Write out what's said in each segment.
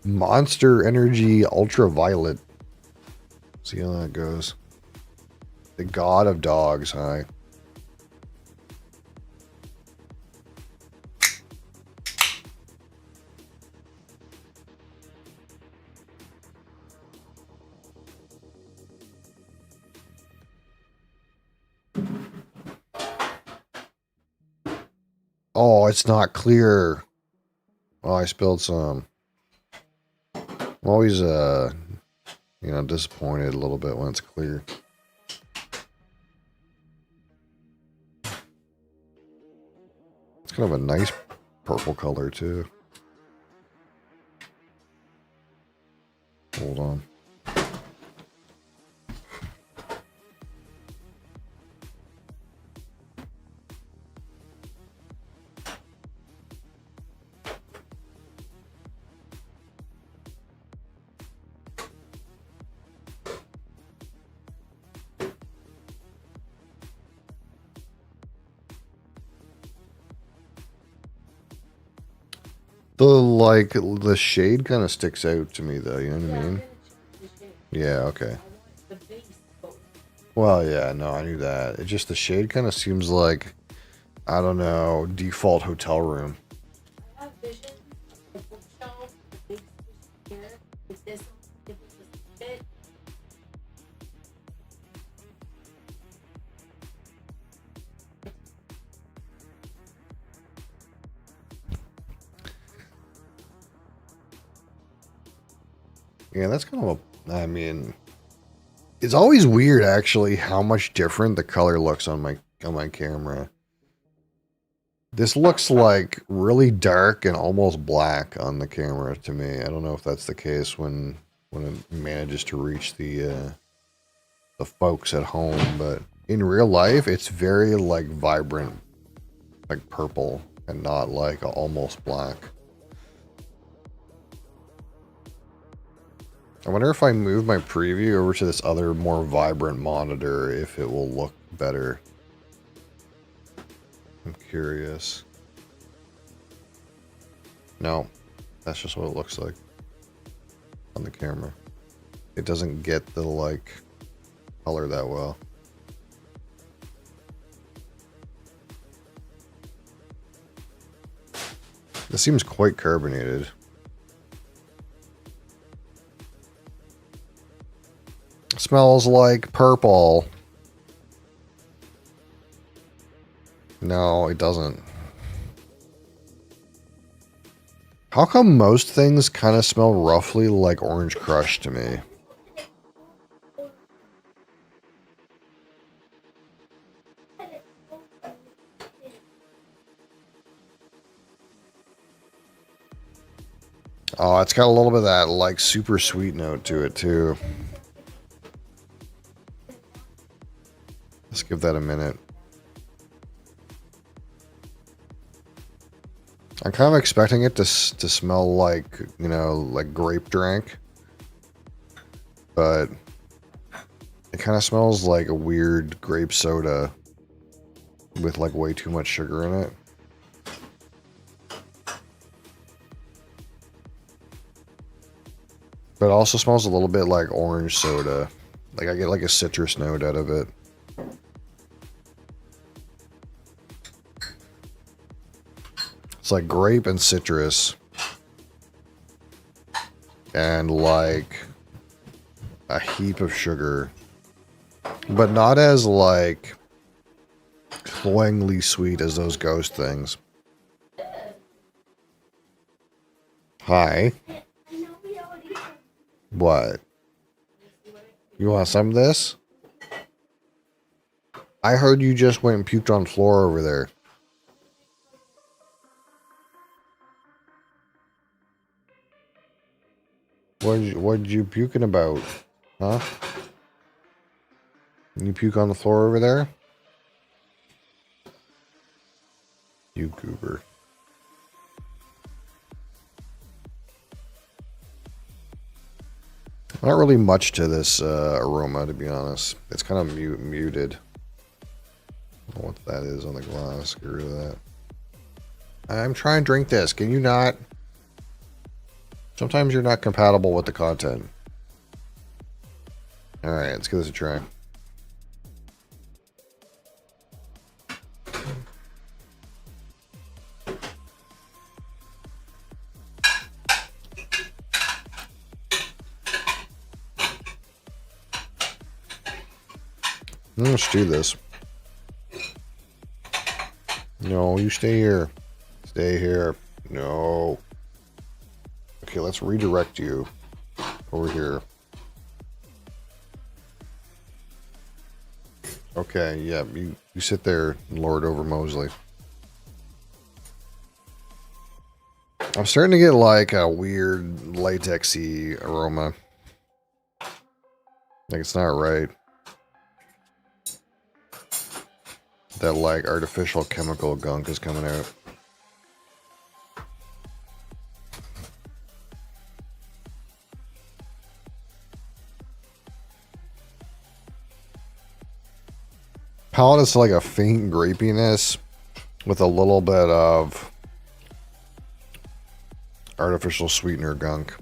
Monster Energy Ultraviolet. See how that goes. The God of Dogs, hi. Oh, it's not clear. Oh, I spilled some. I'm always, disappointed a little bit when it's clear. It's kind of a nice purple color, too. Hold on. The shade kind of sticks out to me, though, you know what I mean? Yeah, okay. Well, yeah, no, I knew that. It just, the shade kind of seems like, I don't know, default hotel room. Yeah, that's kind of I mean, it's always weird actually how much different the color looks on my camera. This looks like really dark and almost black on the camera to me. I don't know if that's the case when it manages to reach the folks at home, but in real life it's very like vibrant, like purple and not like almost black. I wonder if I move my preview over to this other more vibrant monitor, if it will look better. I'm curious. No, that's just what it looks like on the camera. It doesn't get the like color that well. This seems quite carbonated. Smells like purple. No, it doesn't. How come most things kind of smell roughly like Orange Crush to me? Oh, it's got a little bit of that like super sweet note to it too. Let's give that a minute. I'm kind of expecting it to smell like, you know, like grape drink. But it kind of smells like a weird grape soda with like way too much sugar in it. But it also smells a little bit like orange soda. Like I get like a citrus note out of it. It's like grape and citrus. And like a heap of sugar. But not as like cloyingly sweet as those ghost things. Hi. What? You want some of this? I heard you just went and puked on the floor over there. What did you puking about? Huh? You puke on the floor over there? You goober. Not really much to this aroma, to be honest. It's kind of muted. I don't know what that is on the glass. Get rid of that. I'm trying to drink this. Can you not? Sometimes you're not compatible with the content. Alright, let's give this a try. Let's do this. No, you stay here. Stay here. No. Okay, let's redirect you over here. Okay, yeah, you sit there and lord over Mosley. I'm starting to get like a weird latexy aroma. Like it's not right. That like artificial chemical gunk is coming out. Palate is like a faint grapiness with a little bit of artificial sweetener gunk.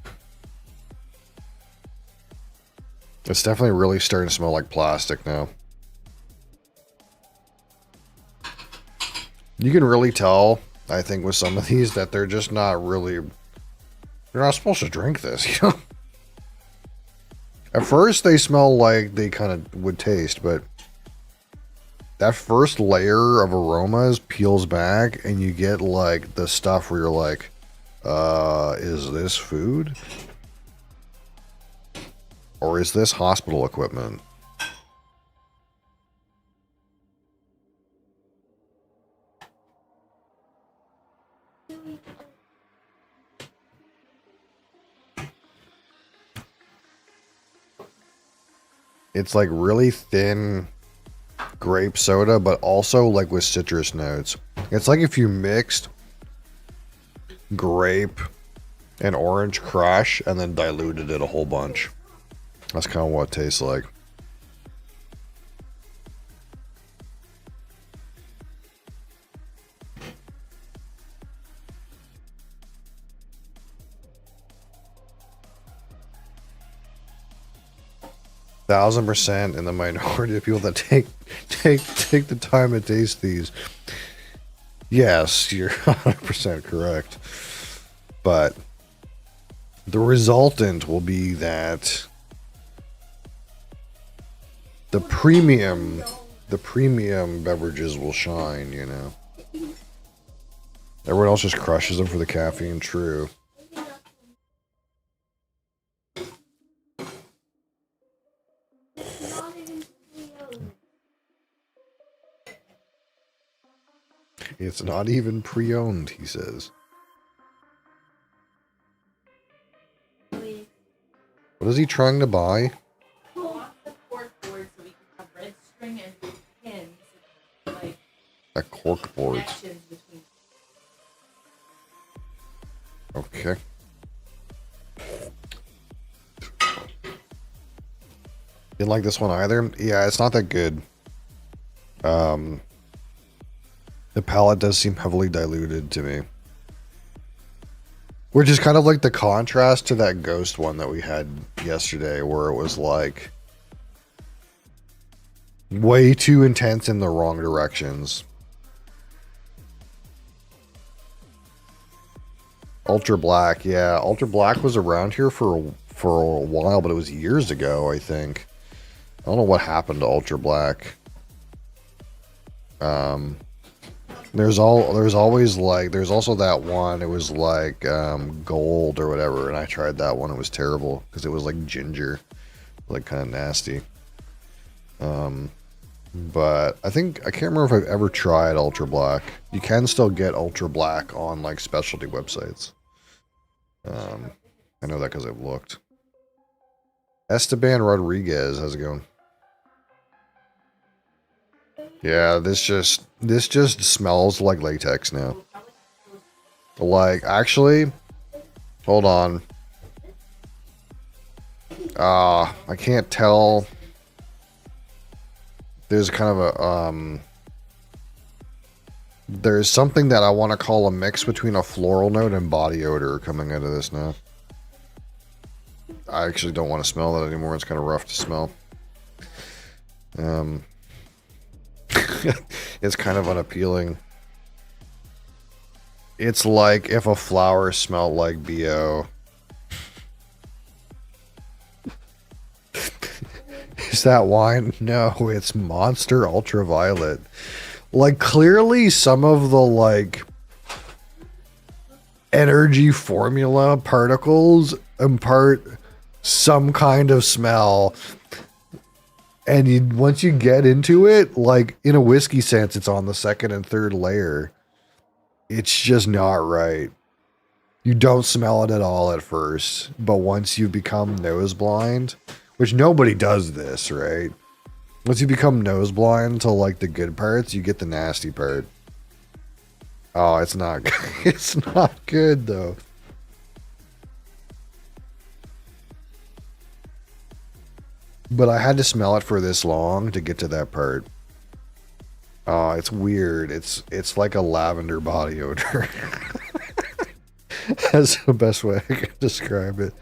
It's definitely really starting to smell like plastic now. You can really tell, I think, with some of these that they're just not really... You're not supposed to drink this, you know? At first, they smell like they kind of would taste, but that first layer of aromas peels back, and you get, like, the stuff where you're like, is this food? Or is this hospital equipment? It's like really thin grape soda, but also like with citrus notes. It's like if you mixed grape and orange crush and then diluted it a whole bunch. That's kind of what it tastes like. ,1000% in the minority of people that take the time to taste these. Yes, you're 100% correct. But the resultant will be that the premium beverages will shine, you know. Everyone else just crushes them for the caffeine, true. It's not even pre-owned, he says. What is he trying to buy? A cork board. Okay. Didn't like this one either. Yeah, it's not that good. The palette does seem heavily diluted to me. Which is kind of like the contrast to that ghost one that we had yesterday, where it was like way too intense in the wrong directions. Ultra Black, yeah. Ultra Black was around here for a while, but it was years ago, I think. I don't know what happened to Ultra Black. There's also that one, it was like gold or whatever, and I tried that one. It was terrible because it was like ginger, like kind of nasty. But I can't remember if I've ever tried Ultra Black. You can still get Ultra Black on like specialty websites. I know that because I've looked. Esteban Rodriguez, how's it going? Yeah, this just smells like latex now. Like, actually, hold on. I can't tell. There's kind of a, there's something that I want to call a mix between a floral note and body odor coming out of this now. I actually don't want to smell that anymore. It's kind of rough to smell. It's kind of unappealing. It's like if a flower smelled like BO. Is that wine? No, it's Monster Ultraviolet. Like, clearly some of the, like, energy formula particles impart some kind of smell. And once you get into it, like, in a whiskey sense, it's on the second and third layer. It's just not right. You don't smell it at all at first. But once you become nose blind, which nobody does this, right? Once you become nose blind to like the good parts, you get the nasty part. Oh, it's not good. It's not good though. But I had to smell it for this long to get to that part. Oh, it's weird. It's like a lavender body odor. That's the best way I can describe it.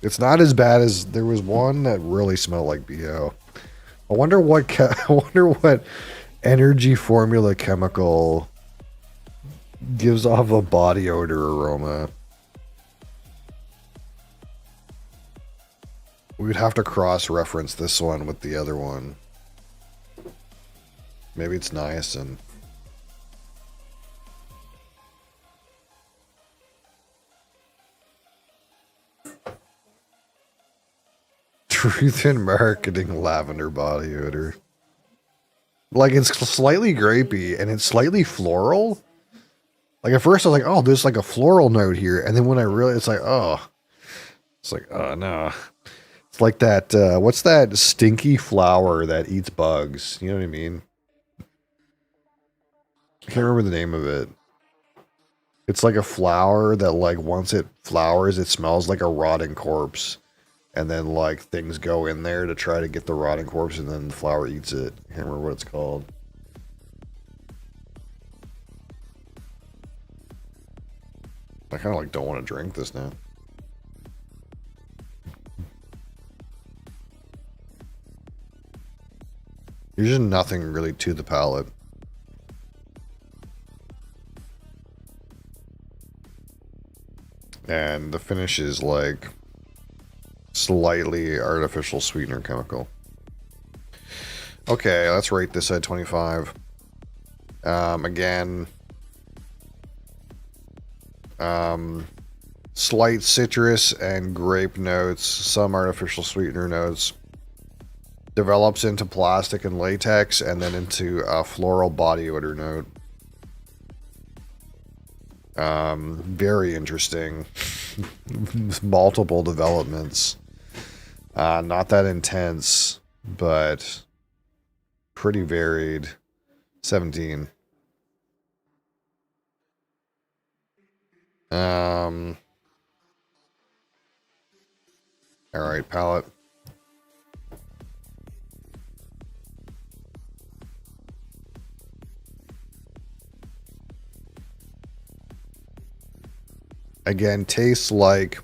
It's not as bad as there was one that really smelled like BO. I wonder what energy formula chemical gives off a body odor aroma. We'd have to cross-reference this one with the other one. Maybe it's niacin. Truth in marketing lavender body odor. Like, it's slightly grapey and it's slightly floral. Like, at first I was like, oh, there's like a floral note here. And then when I realized, it's like, oh. It's like, oh, no. It's like that, what's that stinky flower that eats bugs? You know what I mean? I can't remember the name of it. It's like a flower that, like, once it flowers, it smells like a rotting corpse. And then, like, things go in there to try to get the rotting corpse, and then the flower eats it. I can't remember what it's called. I kind of, like, don't want to drink this now. There's just nothing really to the palate. And the finish is, like, slightly artificial sweetener chemical. Okay, let's rate this at 25. Again, slight citrus and grape notes, some artificial sweetener notes. Develops into plastic and latex, and then into a floral body odor note. Very interesting. Multiple developments. Not that intense, but pretty varied. 17. All right, palette. Again, tastes like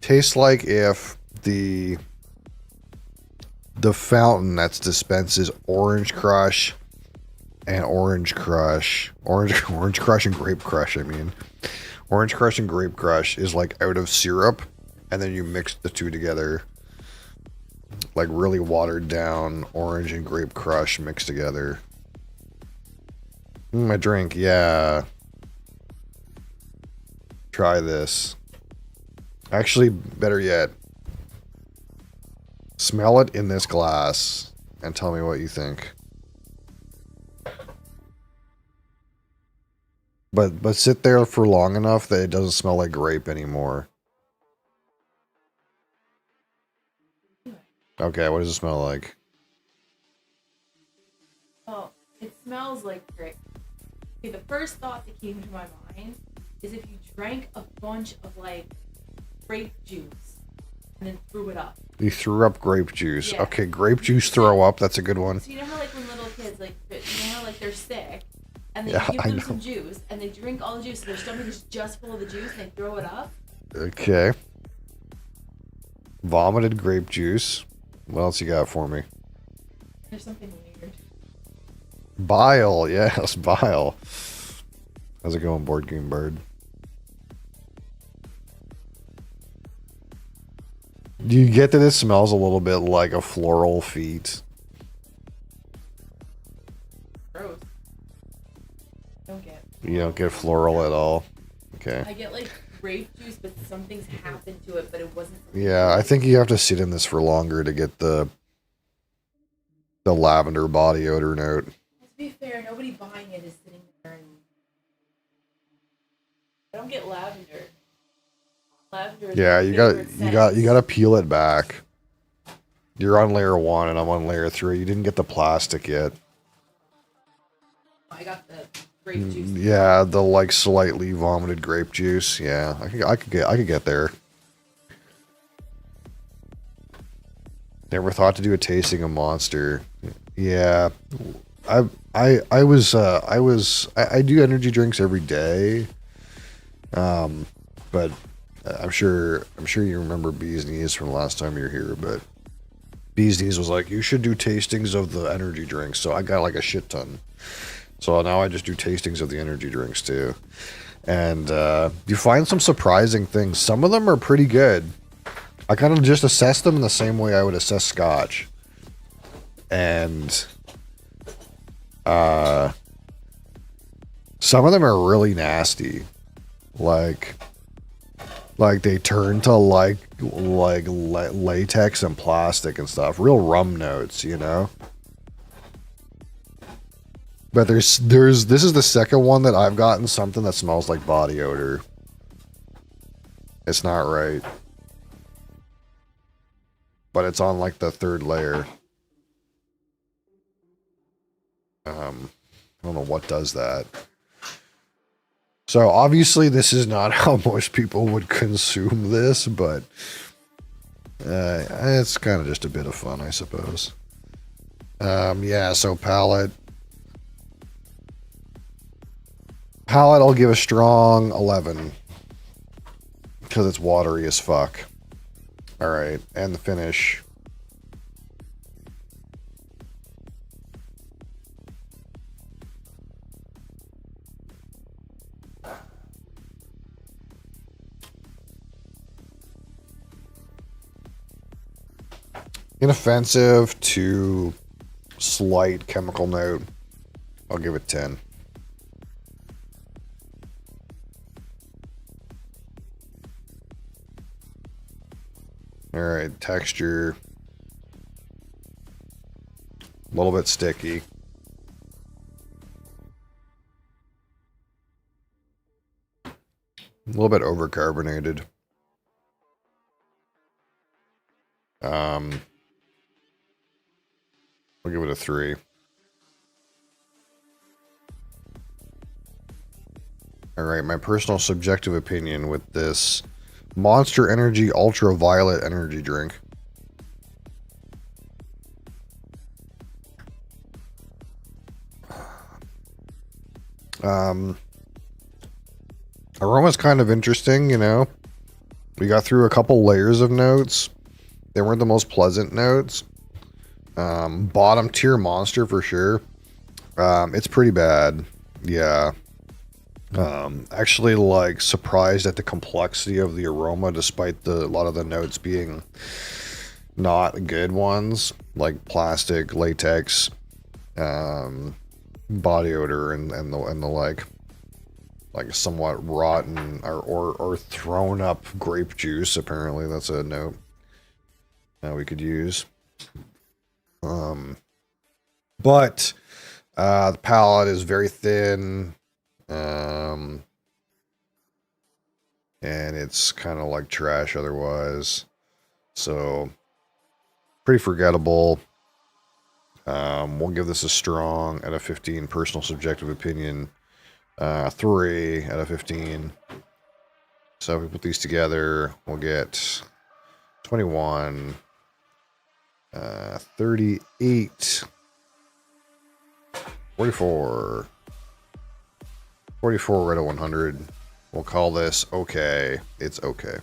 if the fountain that's dispensed is Orange Crush and Orange Crush and Grape Crush, I mean. Orange Crush and Grape Crush is like out of syrup, and then you mix the two together. Like really watered down Orange and Grape Crush mixed together. My drink, yeah. Try this. Actually, better yet, smell it in this glass and tell me what you think. But sit there for long enough that it doesn't smell like grape anymore. Okay, what does it smell like? Oh, it smells like grape. Okay, the first thought that came to my mind is if you drank a bunch of like grape juice and then threw it up. You threw up grape juice. Yeah. Okay, grape juice throw up. That's a good one. So you know how like when little kids like, you know how like they're sick and then Yeah, you give I them know. some juice, and they drink all the juice, so their stomach is just full of the juice, and they throw it up. Okay. Vomited grape juice. What else you got for me? There's something weird. Bile. Yes, bile. How's it going, Board Game Bird? Do you get that it smells a little bit like a floral feet? Gross. Don't get. You don't get floral at all. Okay. I get like grape juice, but something's happened to it, but it wasn't. Yeah, I think you have to sit in this for longer to get the lavender body odor note. To be fair, nobody buying it is sitting there and I don't get lavender. Lavender is Yeah, my favorite you scent. got to peel it back. You're on layer 1 and I'm on layer 3. You didn't get the plastic yet. I got the grape juice. Yeah, the like slightly vomited grape juice. Yeah, I could get there. Never thought to do a tasting of Monster. Yeah, I do energy drinks every day. But I'm sure you remember Bees Knees from the last time you were here. But Bees Knees was like, you should do tastings of the energy drinks. So I got like a shit ton. So now I just do tastings of the energy drinks too. And you find some surprising things. Some of them are pretty good. I kind of just assess them in the same way I would assess scotch. And some of them are really nasty. Like they turn to like latex and plastic and stuff. Real rum notes, you know? But this is the second one that I've gotten something that smells like body odor. It's not right. But it's on like the third layer. I don't know what does that. So obviously this is not how most people would consume this, but it's kind of just a bit of fun, I suppose. Yeah, so palate. Palate, I'll give a strong 11. Because it's watery as fuck. Alright, and the finish. Inoffensive to slight chemical note. I'll give it 10. Alright, texture. A little bit sticky. A little bit overcarbonated. I'll give it a 3. Alright, my personal subjective opinion with this Monster Energy Ultraviolet energy drink. Aroma's kind of interesting, you know. We got through a couple layers of notes. They weren't the most pleasant notes. Bottom tier Monster for sure. It's pretty bad. Yeah. Actually, like, surprised at the complexity of the aroma, despite a lot of the notes being not good ones, like plastic, latex, body odor, and the like somewhat rotten or thrown up grape juice. Apparently, that's a note we could use. But the palette is very thin. And it's kind of like trash otherwise. So, pretty forgettable. We'll give this a strong out of 15, personal subjective opinion. 3 out of 15. So if we put these together, we'll get 21, 38, 44, 44 out of 100. We'll call this okay. It's okay.